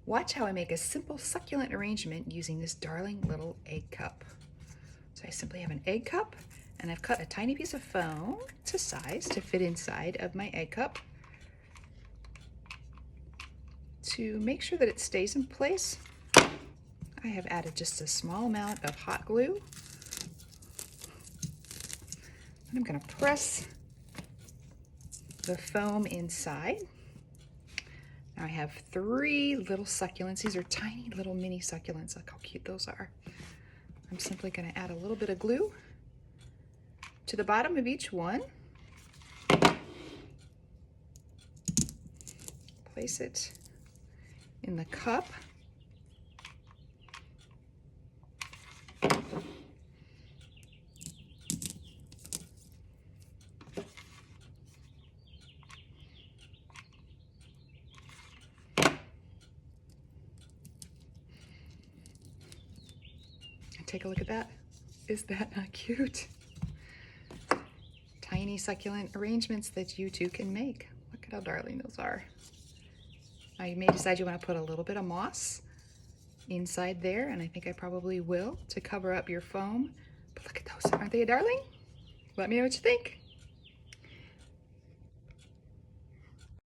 Watch how I make a simple succulent arrangement using this darling little egg cup. So I simply have an egg cup, and I've cut a tiny piece of foam to size to fit inside of my egg cup. To make sure that it stays in place, I have added just a small amount of hot glue. And I'm going to press the foam inside. Now I have 3 little succulents. These are tiny little mini succulents. Look how cute those are. I'm simply going to add a little bit of glue to the bottom of each one. Place it in the cup. Take a look at that. Is that not cute? Tiny succulent arrangements that you too can make. Look at how darling those are. Now you may decide you want to put a little bit of moss inside there, and I think I probably will, to cover up your foam. But look at those. Aren't they a darling? Let me know what you think.